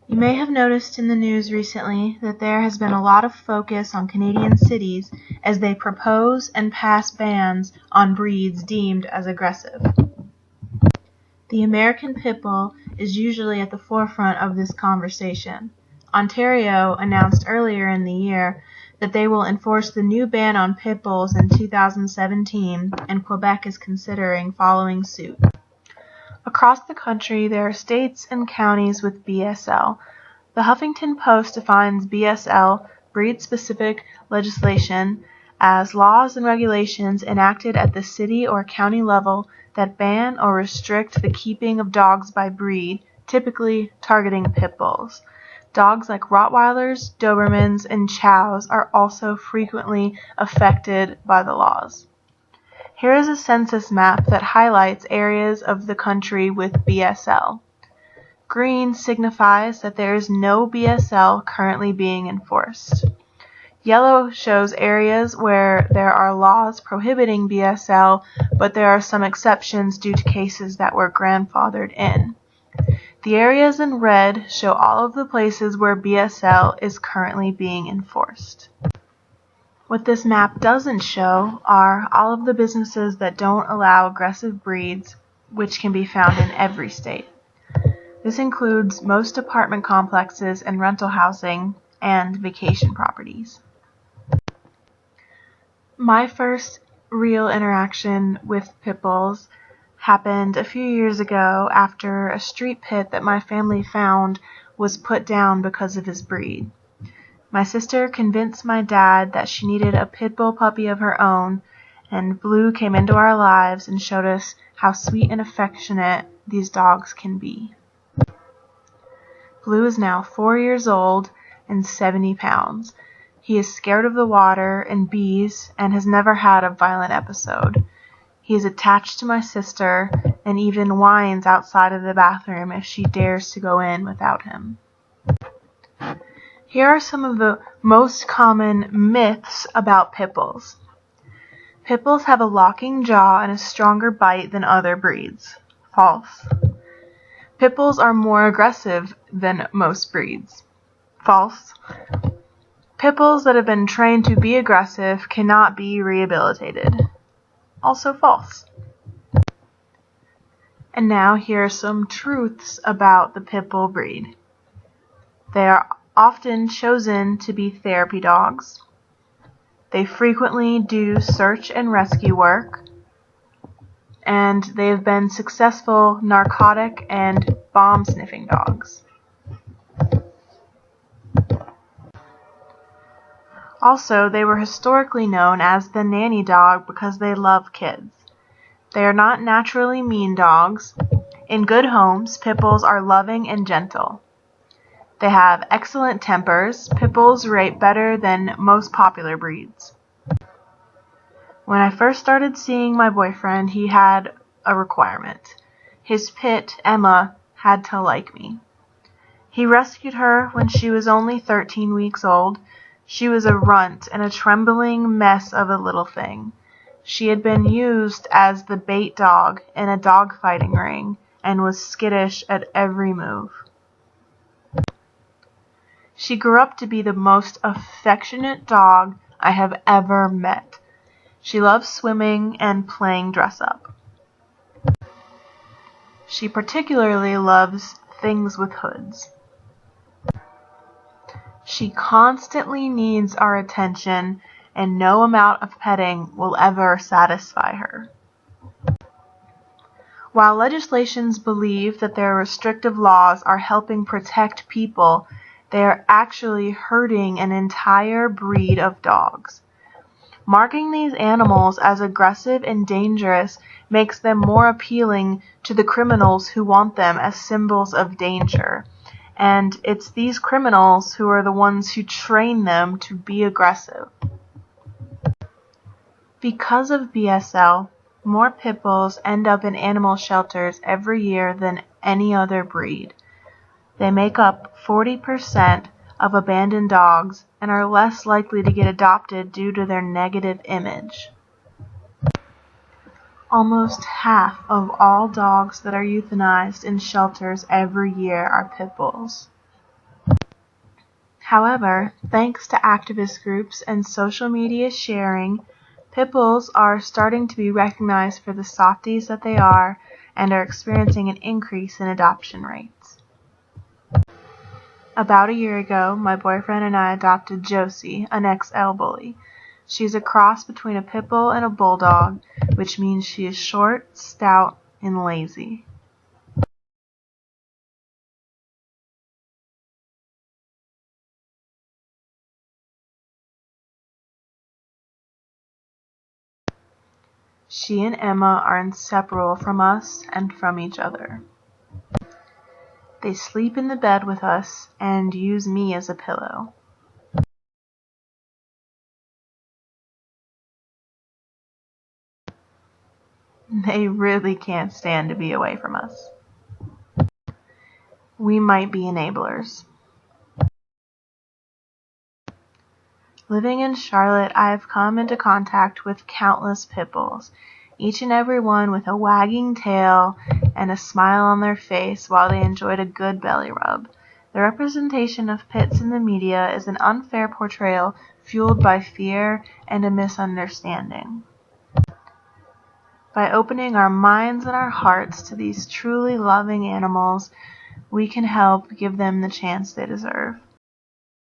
You may have noticed in the news recently that there has been a lot of focus on Canadian cities as they propose and pass bans on breeds deemed as aggressive. The American Pit Bull is usually at the forefront of this conversation. Ontario announced earlier in the year that they will enforce the new ban on pit bulls in 2017, and Quebec is considering following suit. Across the country, there are states and counties with BSL. The Huffington Post defines BSL, breed-specific legislation, as laws and regulations enacted at the city or county level that ban or restrict the keeping of dogs by breed, typically targeting pit bulls. Dogs like Rottweilers, Dobermans, and Chows are also frequently affected by the laws. Here is a census map that highlights areas of the country with BSL. Green signifies that there is no BSL currently being enforced. Yellow shows areas where there are laws prohibiting BSL, but there are some exceptions due to cases that were grandfathered in. The areas in red show all of the places where BSL is currently being enforced. What this map doesn't show are all of the businesses that don't allow aggressive breeds, which can be found in every state. This includes most apartment complexes and rental housing and vacation properties. My first real interaction with pit bulls happened a few years ago after a street pit that my family found was put down because of his breed. My sister convinced my dad that she needed a pit bull puppy of her own, and Blue came into our lives and showed us how sweet and affectionate these dogs can be. Blue is now 4 years old and 70 pounds. He is scared of the water and bees and has never had a violent episode. He is attached to my sister and even whines outside of the bathroom if she dares to go in without him. Here are some of the most common myths about pit bulls. Pit bulls have a locking jaw and a stronger bite than other breeds. False. Pit bulls are more aggressive than most breeds. False. Pit bulls that have been trained to be aggressive cannot be rehabilitated. Also false. And now here are some truths about the pit bull breed. They are often chosen to be therapy dogs. They frequently do search and rescue work. And they have been successful narcotic and bomb sniffing dogs. Also, they were historically known as the nanny dog because they love kids. They are not naturally mean dogs. In good homes, pit bulls are loving and gentle. They have excellent tempers. Pit bulls rate better than most popular breeds. When I first started seeing my boyfriend, he had a requirement. His pit, Emma, had to like me. He rescued her when she was only 13 weeks old. She was a runt and a trembling mess of a little thing. She had been used as the bait dog in a dogfighting ring and was skittish at every move. She grew up to be the most affectionate dog I have ever met. She loves swimming and playing dress-up. She particularly loves things with hoods. She constantly needs our attention, and no amount of petting will ever satisfy her. While legislations believe that their restrictive laws are helping protect people, they are actually hurting an entire breed of dogs. Marking these animals as aggressive and dangerous makes them more appealing to the criminals who want them as symbols of danger. And it's these criminals who are the ones who train them to be aggressive. Because of BSL, more pit bulls end up in animal shelters every year than any other breed. They make up 40% of abandoned dogs and are less likely to get adopted due to their negative image. Almost half of all dogs that are euthanized in shelters every year are pit bulls. However, thanks to activist groups and social media sharing, pit bulls are starting to be recognized for the softies that they are and are experiencing an increase in adoption rates. About a year ago, my boyfriend and I adopted Josie, an XL bully. She's a cross between a pit bull and a bulldog, which means she is short, stout, and lazy. She and Emma are inseparable from us and from each other. They sleep in the bed with us and use me as a pillow. They really can't stand to be away from us. We might be enablers. Living in Charlotte, I have come into contact with countless pit bulls, each and every one with a wagging tail and a smile on their face while they enjoyed a good belly rub. The representation of pits in the media is an unfair portrayal fueled by fear and a misunderstanding. By opening our minds and our hearts to these truly loving animals, we can help give them the chance they deserve.